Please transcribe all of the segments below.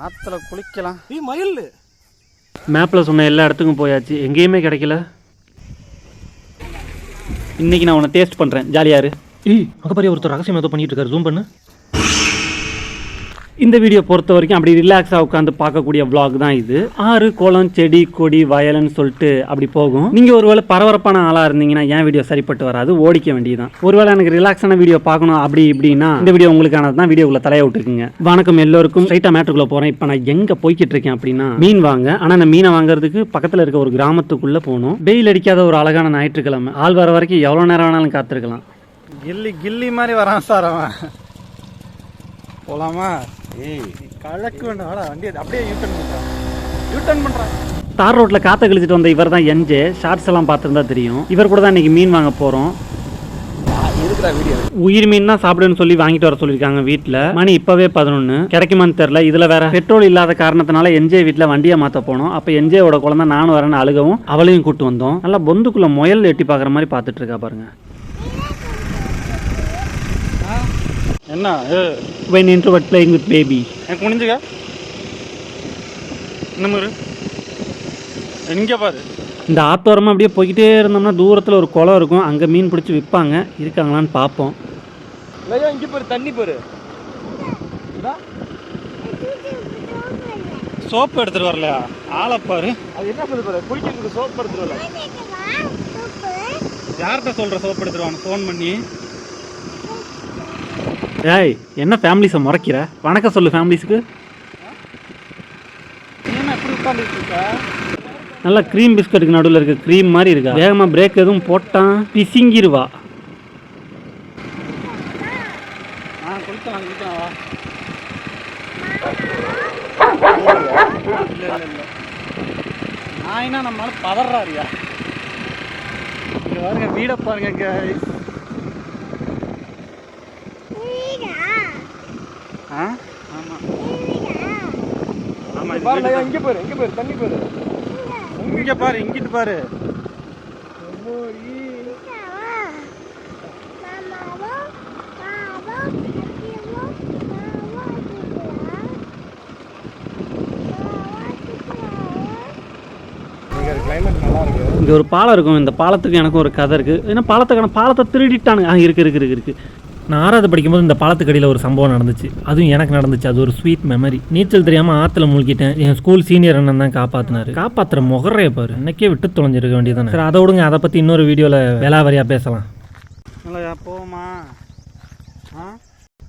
ஆற்றுல குளிக்கலாம். மயில் மேப்பில் சொன்ன எல்லா இடத்துக்கும் போயாச்சு, எங்கேயுமே கிடைக்கல. இன்றைக்கி நான் உன்னை டேஸ்ட் பண்ணுறேன், ஜாலியாரு. அங்கே பாரு ஒருத்தர் ரகசியம் ஏதோ பண்ணிட்டு இருக்காரு, ஜூம் பண்ணு. இந்த வீடியோ பொறுத்த வரைக்கும் அப்படி ரிலாக்ஸாக உட்காந்து பார்க்கக்கூடிய vlog தான் இது. ஆறு, குளம், செடி, கொடி, வயல்னு சொல்லிட்டு அப்படி போகும். நீங்கள் ஒருவேளை பரபரப்பான ஆளாக இருந்தீங்கன்னா ஏன் வீடியோ சரிப்பட்டு வராது, ஓடிக்க வேண்டியதான். ஒருவேளை எனக்கு ரிலாக்ஸான வீடியோ பார்க்கணும் அப்படி இப்படின்னா இந்த வீடியோ உங்களுக்கானது தான். வீடியோக்குள்ள தலையை விட்டுருக்குங்க. வணக்கம் எல்லோருக்கும். ஸ்ட்ரைட்டாக மேட்டுக்குள்ளே போகிறேன். இப்போ நான் எங்கே போய்கிட்டு இருக்கேன் அப்படின்னா மீன் வாங்க. ஆனால் அந்த மீனை வாங்குறதுக்கு பக்கத்தில் இருக்க ஒரு கிராமத்துக்குள்ளே போகணும். வெயில் அடிக்காத ஒரு அழகான ஞாயிற்றுக்கிழமை. ஆள் வர வரைக்கும் எவ்வளோ நேரம் வேணாலும் காத்திருக்கலாம். கில்லி மாதிரி வரான் சார் அவன். போலாமா? கழக்கு வேண்டாம், வண்டி அப்படியே யூட்டர்ன் பண்ணுறான். தார் ரோட்டில் காற்ற கழிச்சிட்டு வந்த இவர் தான் என்ஜே. ஷார்ட்ஸ் எல்லாம் பார்த்துருந்தா தெரியும். இவர் கூட தான் இன்றைக்கி மீன் வாங்க போகிறோம். உயிர் மீன் தான் சாப்பிடுன்னு சொல்லி வாங்கிட்டு வர சொல்லியிருக்காங்க வீட்டில். மணி இப்போவே 11. கிடைக்குமான்னு தெரில. இதில் வேற பெட்ரோல் இல்லாத காரணத்தினால என்ஜே வீட்டில் வண்டியை மாற்ற போனோம். அப்போ என்ஜேவோட குழந்தை நானும் வரேன்னு அழுகவும் அவளையும் கூப்பிட்டு வந்தோம். நல்லா பொந்துக்குள்ளே முயல் எட்டி பார்க்குற மாதிரி பார்த்துட்டு இருக்கா பாருங்க. என்ன when introvert playing with baby எனக்கு முடிஞ்சுங்க. எங்கே பாரு. இந்த ஆத்தோரமாக அப்படியே போய்கிட்டே இருந்தோம்னா தூரத்தில் ஒரு குளம் இருக்கும். அங்கே மீன் பிடிச்சி விற்பாங்க. இருக்காங்களான்னு பார்ப்போம். இங்கே பாரு, தண்ணி பாரு. சோப்பு எடுத்துகிட்டு வரலையா? ஆளை பாரு. அது என்ன சொல்லு பாரு, குளிக்கிறதுக்கு சோப்பு எடுத்துட்டு வரல. யார்கிட்ட சொல்கிற சோப்பு எடுத்துருவான்னு ஃபோன் பண்ணி. ஏய், என்ன ஃபேமிலிஸை முறைக்கிற? வணக்கம் சொல்லு ஃபேமிலிஸுக்கு. நல்லா க்ரீம் பிஸ்கட்டுக்கு நடுவில் இருக்க க்ரீம் மாதிரி இருக்கா. வேகமாக பிரேக் எதுவும் போட்டான் பிசிங்கிருவா. நாயினா நம்மளால பதறாரியா. பாருங்க வீடை பாருங்க. இங்க பாரு, இங்க பாரு, தண்ணி பாரு. இங்க பாரு, இங்கிட்டு பாரு. இங்க ஒரு பாலம் இருக்கும். இந்த பாலத்துக்கு எனக்கும் ஒரு கதை இருக்கு. ஏன்னா பாலத்தை திருடிட்டானுங்க. இருக்கு. நான் 6வது படிக்கும்போது இந்த பாலத்துக்கடியில் ஒரு சம்பவம் நடந்துச்சு. அதுவும் எனக்கு நடந்துச்சு. அது ஒரு ஸ்வீட் மெமரி. நீச்சல் தெரியாமல் ஆற்றுல மூழ்கிட்டேன். என் ஸ்கூல் சீனியர் அண்ணன் தான் காப்பாற்றினாரு. காப்பாற்றுற முகரைய பாரு. இன்னைக்கே விட்டு தொலைஞ்சிருக்க வேண்டியதானே. சரி, அதை விடுங்க. அதை பற்றி இன்னொரு வீடியோவில் வேளாவரியாக பேசலாம். போவோமா?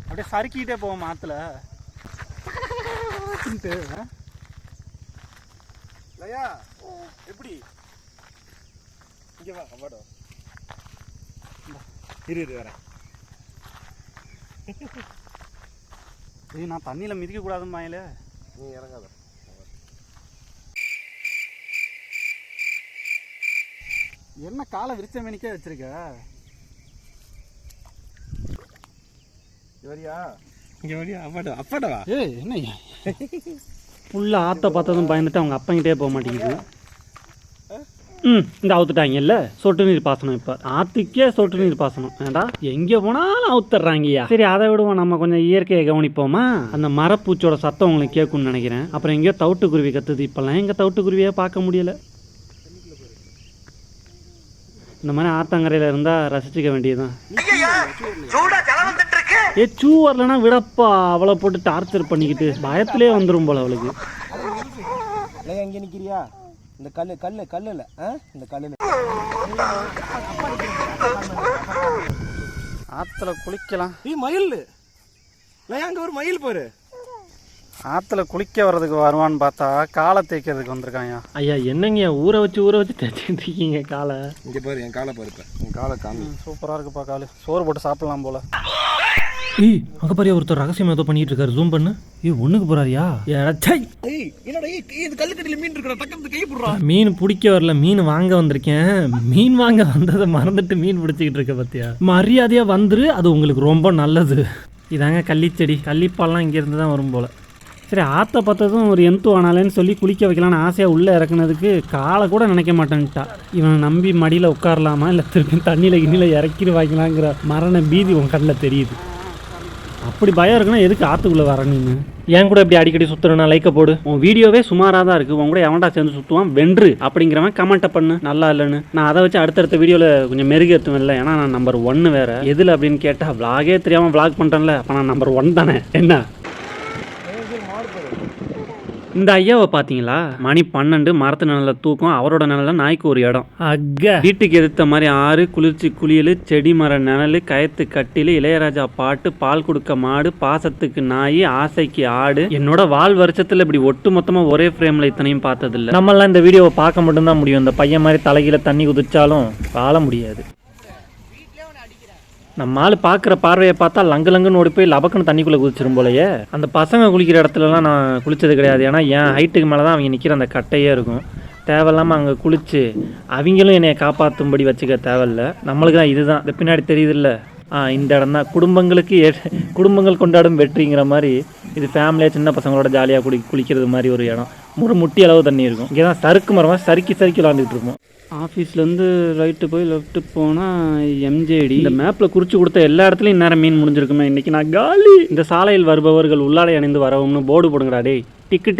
அப்படியே சறுக்கிட்டே போவோமா ஆற்றுல? எப்படி இங்கே வா, அவாடோ இரு வரேன். நான் தண்ணியில் மிதிக்க கூடாதுன்னு மாயில. நீ இறங்காத. என்ன காலை விரிச்ச மேனிக்கே வச்சிருக்க? இங்கே வரியா? அப்பாடவா. என்ன ஃபுல்லாக ஆற்ற பார்த்ததும் பயந்துட்டு அவங்க அப்பங்கிட்டே போக மாட்டேங்குது. இந்த அவுத்துட்டாங்கல்ல சொட்டு நீர் பாசனம். இப்போ ஆற்றுக்கே சொட்டு நீர் பாசனம் வேண்டா, எங்கே போனாலும் அவுத்துறாங்கய்யா. சரி, அதை விடுவோம். நம்ம கொஞ்சம் இயற்கையை கவனிப்போமா? அந்த மரப்பூச்சோட சத்தம் உங்களுக்கு கேட்கும்னு நினைக்கிறேன். அப்புறம் எங்கேயோ தவிட்டுக்குருவி கத்துது. இப்போல்லாம் எங்கள் தவிட்டுக்குருவியே பார்க்க முடியலை. இந்த மாதிரி ஆத்தங்கரையில் இருந்தால் ரசிச்சுக்க வேண்டியதுதான். சூ வரலன்னா விடப்பா. அவளை போட்டு டார்ச்சர் பண்ணிக்கிட்டு பயத்திலே வந்துடும் போல அவளுக்கு. எங்கே நிற்கிறியா? இந்த கல்லுல இந்த கல்லுல ஆற்றுல குளிக்கலாம். மயில் அங்கே ஒரு மயில் பாரு. ஆற்றுல குளிக்க வர்றதுக்கு வருவான்னு பார்த்தா காலை தேய்க்கிறதுக்கு வந்திருக்காங்க. ஐயா, என்னங்க ஊற வச்சு தேய்ச்சிட்டு இருக்கீங்க காலை? இங்கே பாரு, என் காலை பாரு. என் காலை காமி. சூப்பராக இருக்குப்பா காலு. சோறு போட்டு சாப்பிடலாம் போல. அங்கே பாரு ஒருத்தர் ரகசியம் ஏதோ பண்ணிட்டு இருக்காரு, ஜூம் பண்ணு. ஒண்ணுக்கு போறாரியா? மீன் பிடிக்க வரல, மீன் வாங்க வந்திருக்கேன். மீன் வாங்க வந்ததை மறந்துட்டு மீன் பிடிச்சிக்கிட்டு இருக்க பத்தியா? மரியாதையா வந்துரு, அது உங்களுக்கு ரொம்ப நல்லது. இதாங்க கள்ளிச்செடி. கள்ளிப்பால்லாம் இங்க இருந்து தான் வரும் போல. சரி, ஆற்ற பார்த்ததும் ஒரு எந்து ஆனாலேன்னு சொல்லி குளிக்க வைக்கலான்னு ஆசையாக உள்ளே இறக்குனதுக்கு காலை கூட நினைக்க மாட்டேன்ட்டா. இவனை நம்பி மடியில் உட்காரலாமா இல்லை திருப்பி தண்ணியில் இறக்கிட்டு வைக்கலாங்கிற மரண பீதி உன் கண்ணில் தெரியுது. அப்படி பயம் இருக்குன்னா எதுக்கு ஆற்றுக்குள்ளே வர நீನು ஏன் கூட இப்படி அடிக்கடி சுற்றுறேன்னா லைக்கை போடு. உன் வீடியோவே சுமாராக தான் இருக்குது. உன் கூட எவன்டா சேர்ந்து சுற்றுவான் வென்று அப்படிங்கிறவன் கமெண்ட்டை பண்ணு நல்லா இல்லைன்னு. நான் அதை வச்சு அடுத்தடுத்த வீடியோவில் கொஞ்சம் மெருகேற்றுவேன் இல்லை. ஏன்னா நான் நம்பர் 1 வேறு. எதில் அப்படின்னு கேட்டால் விளாகே தெரியாமல் விளாக் பண்ணுறேன்ல. அப்போ நான் நம்பர் 1 தானே. என்ன இந்த ஐயாவை பார்த்தீங்களா? மணி 12 மரத்து நிழலில் தூக்கம். அவரோட நிழலில் நாய்க்கு ஒரு இடம். அக்க வீட்டுக்கு எதிர்த்த மாதிரி ஆறு, குளிர்ச்சி குளியல், செடி மர நிழல், கயத்து கட்டில், இளையராஜா பாட்டு, பால் கொடுக்க மாடு, பாசத்துக்கு நாய், ஆசைக்கு ஆடு. என்னோட வாழ் வருஷத்தில் இப்படி ஒட்டு மொத்தமாக ஒரே ஃப்ரேமில் இத்தனையும் பார்த்ததில்ல. நம்மளாம் இந்த வீடியோவை பார்க்க மட்டும்தான் முடியும். இந்த பையன் மாதிரி தலைகீழ தண்ணி குதிச்சாலும் வாழ முடியாது. நம்ம ஆள் பார்க்குற பார்வையை பார்த்தா லங்குன்னு ஓடி போய் லபக்குன்னு தண்ணிக்குள்ளே குதிச்சிரும் போலையே. அந்த பசங்க குளிக்கிற இடத்துலலாம் நான் குளித்தது கிடையாது. ஏன்னா என் ஹைட்டுக்கு மேலே தான் அவங்க நிற்கிற அந்த கட்டையே இருக்கும். தேவையில்லாமல் அங்கே குளித்து அவங்களும் என்னை காப்பாற்றும்படி வச்சுக்க தேவையில்ல. நம்மளுக்கு தான் இதுதான் இந்த பின்னாடி தெரியுதில்ல. இந்த இடம் தான் குடும்பங்கள் கொண்டாடும் வெற்றிங்கிற மாதிரி. இது ஃபேமிலியாக சின்ன பசங்களோட ஜாலியாக குளிக்கிறது மாதிரி ஒரு இடம். முட்டி அளவு தண்ணி இருக்கும். இங்கே தான் சறுக்கு மரமாக சறுக்கி விளாண்டுட்டு இருப்போம். ஆஃபீஸ்லேருந்து ரைட்டு போய் லெஃப்ட்டு போனால் எம்ஜேடி. இந்த மேப்பில் குறித்து கொடுத்த எல்லா இடத்துலையும் நேரம் மீன் முடிஞ்சிருக்குமே. இன்றைக்கி நான் காலி. இந்த சாலையில் வருபவர்கள் உள்ளாடை அணிந்து வரவும்னு போர்டு போடுங்கடா டே.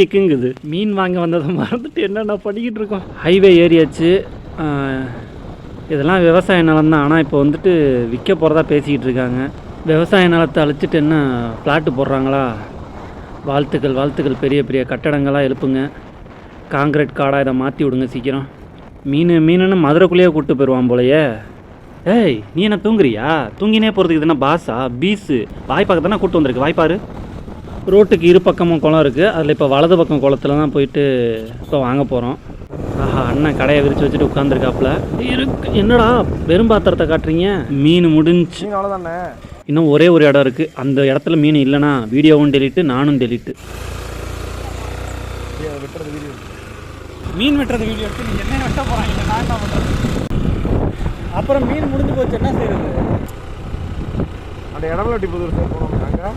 டிக்குங்குது. மீன் வாங்க வந்ததை மறந்துட்டு என்னென்ன பண்ணிக்கிட்டு இருக்கோம். ஹைவே ஏறியாச்சு. இதெல்லாம் விவசாய நிலம் தான். ஆனால் இப்போ வந்துட்டு விற்க போகிறதா பேசிக்கிட்டு இருக்காங்க. விவசாய நிலத்தை அழிச்சிட்டு என்ன ஃப்ளாட்டு போடுறாங்களா? வாழ்த்துக்கள். பெரிய பெரிய கட்டடங்களாக எழுப்புங்க. காங்கிரீட் காடாக இதை மாற்றி விடுங்க சீக்கிரம். மீனுன்னு மதுரைக்குள்ளேயே கூப்பிட்டு போயிடுவான் போலையே. ஏய் நீ என்ன தூங்குறியா? தூங்கினே போகிறதுக்கு இதுனா பாஸா பீஸு? வாய்ப்பாக்க தானே கூப்பிட்டு வந்திருக்கு. வாய்ப்பாரு. ரோட்டுக்கு இரு பக்கமும் குளம் இருக்குது. அதில் இப்போ வலது பக்கம் குளத்துல தான் போயிட்டு இப்போ வாங்க போகிறோம். ஆஹா அண்ணன் கடையை விரித்து வச்சுட்டு உட்காந்துருக்காப்புல இருக்கு. என்னடா வெறும் பாத்திரத்தை காட்டுறீங்க? மீன் முடிஞ்சு இன்னும் ஒரே ஒரு இடம் இருக்குது. அந்த இடத்துல மீன் இல்லைனா வீடியோவும் டெலிட்டு நானும் டெலிட்டு. மீன் வெட்டுறது வீடியோ எடுத்து நீங்கள் என்ன வெட்ட போகிறாங்க? நான் என்ன பண்ணுறது? அப்புறம் மீன் முடிஞ்சு போச்சு என்ன செய்யறது? அந்த இடமலப்பட்டி புதூர் சைடு போனோம். நாங்கள்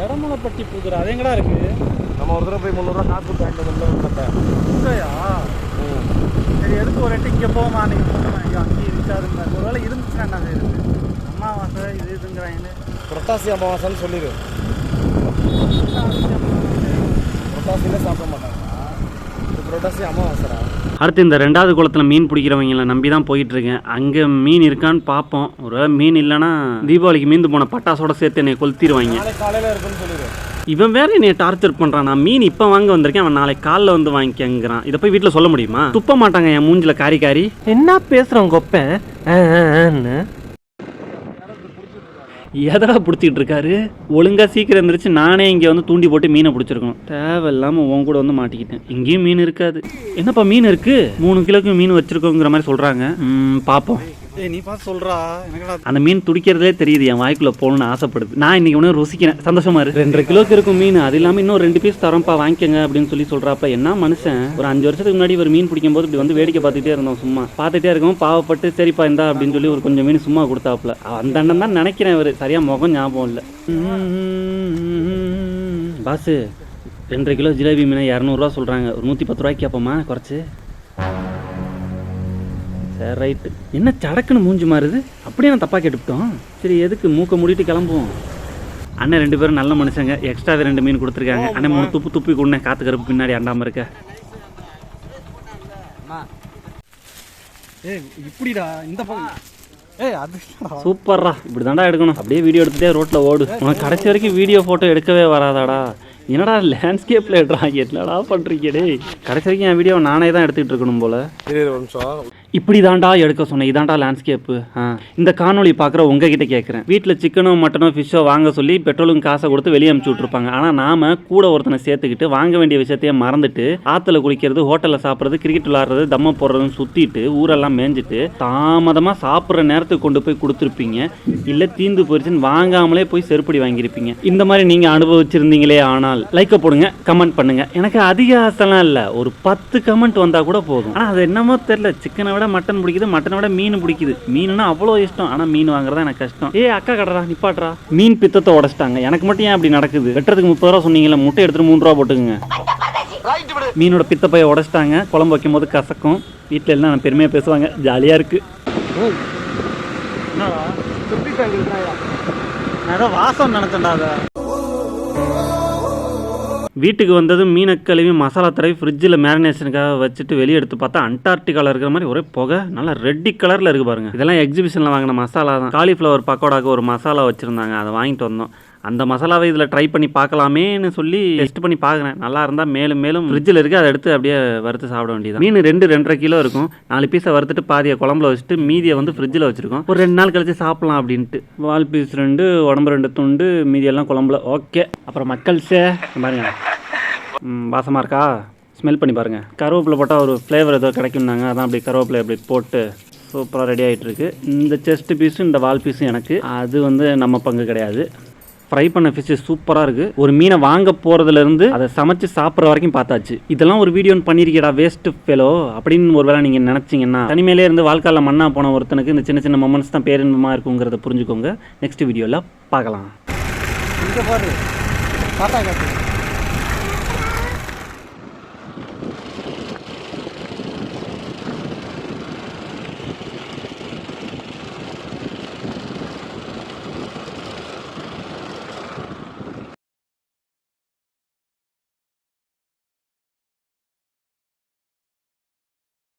இடமலப்பட்டி புதூர் அது எங்கடா இருக்குது? நம்ம ஒரு தடவை போய் 300 காசு வாங்கிட்டு இல்லையா? சரி எதுக்கு ஒரு எட்டு இங்கே போமா? நீங்கள் போகணும். ஐயோ அங்கேயும் இருக்காதுங்க. ஒரு வேளை இருந்துச்சுன்னா என்ன செய்யுது? அமாவாசை இதுங்கிறாங்க. புரட்டாசி அமாவாசைன்னு சொல்லிடு. புரட்டாசியில் சாப்பிட மாட்டாங்க. புரட்டாசி அமாவாசைடா. அடுத்து இந்த 2வது குளத்தில் மீன் பிடிக்கிறவங்களை நம்பி தான் போயிட்டுருக்கேன். அங்கே மீன் இருக்கான்னு பார்ப்போம். ஒருவேளை மீன் இல்லைன்னா தீபாவளிக்கு மீந்து போன பட்டாசோட சேர்த்து என்னை கொளுத்திடுவாங்க. காலையில் இருக்குன்னு சொல்லிடு. இவன் வேற என்னை டார்ச்சர் பண்ணுறான். நான் மீன் இப்போ வாங்க வந்திருக்கேன். அவன் நாளைக்கு காலைல வந்து வாங்கிக்கங்கிறான். இதை போய் வீட்டில் சொல்ல முடியுமா? துப்ப மாட்டாங்க என் மூஞ்சில் காரி. என்ன பேசுகிறோம் கொப்பேன்? எதடா பிடிச்சிக்கிட்டு இருக்காரு? ஒழுங்காக சீக்கிரம் இருந்துருச்சு. நானே இங்கே வந்து தூண்டி போட்டு மீனை பிடிச்சிருக்கணும். தேவையில்லாமல் உன் கூட வந்து மாட்டிக்கிட்டேன். இங்கேயும் மீன் இருக்காது. என்னப்பா மீன் இருக்குது? 3 கிலோக்கு மீன் வச்சுருக்கோங்கிற மாதிரி சொல்கிறாங்க. பார்ப்போம். நீ பார்த்து சொல்கிறா. அந்த மீன் துடிக்கிறதே தெரியுது என் வாய்க்குள்ளே போகணுன்னு ஆசைப்படுது. நான் இன்றைக்கி ஒன்று ருசிக்கிறேன். சந்தோஷமா இருக்கு. 2.5 கிலோக்கு இருக்கும் மீன். அது இல்லாமல் இன்னும் 2 பீஸ் தரம்ப்பா வாங்கிக்கங்க அப்படின்னு சொல்கிறாப்ப. என்ன மனுஷன்? ஒரு 5 வருஷத்துக்கு முன்னாடி ஒரு மீன் பிடிக்கும் போது இப்படி வந்து வேடிக்கை பார்த்துட்டே இருந்தோம். சும்மா பார்த்துட்டே இருக்கோம். பாவப்பட்டு சரிப்பா இந்தா அப்படின்னு சொல்லி ஒரு கொஞ்சம் மீன் சும்மா கொடுத்தாப்புல. அந்த அண்ணன் தான் நினைக்கிறேன். இவர் சரியாக முகம் ஞாபகம் இல்லை. பாஸு 2.5 கிலோ ஜிலேபி மீனை 200 சொல்கிறாங்க. ஒரு 110 ரூபாய்க்கு கேட்போமா குறைச்சி? சரி ரைட்டு. என்ன சடக்குன்னு மூஞ்சி மாறுது? அப்படியே நான் தப்பாக கேட்டுவிட்டோம். சரி எதுக்கு மூக்க மூடிட்டு கிளம்புவோம். அண்ணன் 2 பேரும் நல்ல மனுஷங்க. எக்ஸ்ட்ராவே 2 மீன் கொடுத்துருக்காங்க. அண்ணன் 3 துப்பி கொண்டேன். காற்று கருப்பு பின்னாடி அண்டாமல் இருக்க. இப்படிடா இந்த அது சூப்பர்ரா. இப்படி தாண்டா எடுக்கணும். அப்படியே வீடியோ எடுத்துகிட்டே ரோட்டில் ஓடு. உனக்கு கடைசி வரைக்கும் வீடியோ ஃபோட்டோ எடுக்கவே வராதாடா? என்னடா லேண்ட்ஸ்கேப்பில் எடுறாங்க? என்னடா பண்ணுறீங்க டே? கடைசி வரைக்கும் என் வீடியோ நானே தான் எடுத்துகிட்டு இருக்கணும் போல். இப்படி தாண்டா எடுக்க சொன்னேன். இதாண்டா லேண்ட்ஸ்கேப்பு. இந்த காணொலி பார்க்குற உங்ககிட்ட கேட்குறேன். வீட்டில் சிக்கனோ மட்டனோ ஃபிஷ்ஷோ வாங்க சொல்லி பெட்ரோலுக்கு காசை கொடுத்து வெளியே அனுப்பிச்சி விட்ருப்பாங்க. ஆனால் நாம் கூட ஒருத்தனை சேர்த்துக்கிட்டு வாங்க வேண்டிய விஷயத்தையே மறந்துட்டு ஆற்றுல குளிக்கிறது, ஹோட்டலில் சாப்பிட்றது, கிரிக்கெட் விளாட்றது, தம்ம போடுறதுன்னு சுற்றிட்டு ஊரெல்லாம் மேய்ஞ்சிட்டு தாமதமாக சாப்பிட்ற நேரத்துக்கு கொண்டு போய் கொடுத்துருப்பீங்க. இல்லை தீந்து போயிடுச்சுன்னு வாங்காமலே போய் செருப்படி வாங்கியிருப்பீங்க. இந்த மாதிரி நீங்கள் அனுபவிச்சிருந்தீங்களே. ஆனால் லைக்கை போடுங்க, கமெண்ட் பண்ணுங்க. எனக்கு அதிக ஆசைலாம் இல்லை. ஒரு 10 கமெண்ட் வந்தால் கூட போதும். ஆனால் அது என்னமோ தெரியல. சிக்கனை விட மட்டன் பிடிக்குது, மட்டனை விட மீன் பிடிக்குது. மீனுன்னா அவ்வளோ இஷ்டம். ஆனால் மீன் வாங்குறதா எனக்கு கஷ்டம். அக்கா கடறா நிப்பாட்றா. மீன் பித்தத்தை உடச்சிட்டாங்க. எனக்கு மட்டும் ஏன் அப்படி நடக்குது? வெட்டுறதுக்கு 30 ரூபா சொன்னீங்களா? முட்டை எடுத்துட்டு 3 ரூபா போட்டுக்குங்க. மீனோட பித்தப்பையை உடச்சிட்டாங்க. குழம்பு வைக்கும் போது கசக்கும். வீட்டில் எல்லாம் நான் பெருமையாக பேசுவாங்க. ஜாலியாக இருக்கு. நான் ஏதோ வாசம் நினச்சேன்டா அதை. வீட்டுக்கு வந்ததும் மீனை கழுவி மசாலா தடவி ஃப்ரிட்ஜில் மேரினேஷனுக்காக வச்சுட்டு வெளியே எடுத்து பார்த்தா அண்டார்டிகாவில் இருக்கிற மாதிரி ஒரே புகை நல்லா ரெட்டி கலரில் இருக்குது பாருங்க. இதெல்லாம் எக்ஸிபிஷனில் வாங்கின மசாலா தான். காலிஃப்ளவர் பக்கோடாக்கு ஒரு மசாலா வச்சுருந்தாங்க, அதை வாங்கிட்டு வந்தோம். அந்த மசாலாவை இதில் ட்ரை பண்ணி பார்க்கலாமேன்னு சொல்லி டெஸ்ட் பண்ணி பார்க்குறேன். நல்லா இருந்தால் மேலும் மேலும் ஃப்ரிட்ஜில் இருக்குது, அதை எடுத்து அப்படியே வறுத்து சாப்பிட வேண்டியது. மீன் 2-2.5 கிலோ இருக்கும். 4 பீஸை வறுத்துட்டு பாதியை குழம்புல வச்சுட்டு மீதியை வந்து ஃப்ரிட்ஜில் வச்சுருக்கோம். ஒரு 2 நாள் கழிச்சு சாப்பிட்லாம் அப்படின்ட்டு. வால் பீஸ் 2, உடம்பு 2 துண்டு, மீதியெல்லாம் குழம்புல. ஓகே. அப்புறம் மக்கள்ஸே பாருங்க, வாசமாக இருக்கா? ஸ்மெல் பண்ணி பாருங்கள். கருவேப்பிலை போட்டால் ஒரு ஃப்ளேவர் ஏதோ கிடைக்கும்னாங்க, அதான் அப்படி கருவேப்பிலை அப்படி போட்டு சூப்பராக ரெடி ஆகிட்டு இருக்கு. இந்த செஸ்ட் பீஸும் இந்த வால் பீஸும் எனக்கு, அது வந்து நம்ம பங்கு கிடையாது. ஃப்ரை பண்ண ஃபிஷ்ஷு சூப்பராக இருக்குது. ஒரு மீனை வாங்க போகிறதுலேருந்து அதை சமைச்சு சாப்பிட்ற வரைக்கும் பார்த்தாச்சு. இதெல்லாம் ஒரு வீடியோன்னு பண்ணியிருக்கேடா வேஸ்ட்டு ஃபெலோ அப்படின்னு ஒரு வேளை நீங்கள் நினச்சிங்கன்னா, தனிமையிலே இருந்து வாழ்க்கையில் மண்ணா போன ஒருத்தனுக்கு இந்த சின்ன சின்ன மொமெண்ட்ஸ் தான் பேரின்பமாக இருக்குங்கிறத புரிஞ்சுக்கோங்க. நெக்ஸ்ட் வீடியோவில் பார்க்கலாம். இங்கே பாரு, பார்த்தா கேட்டு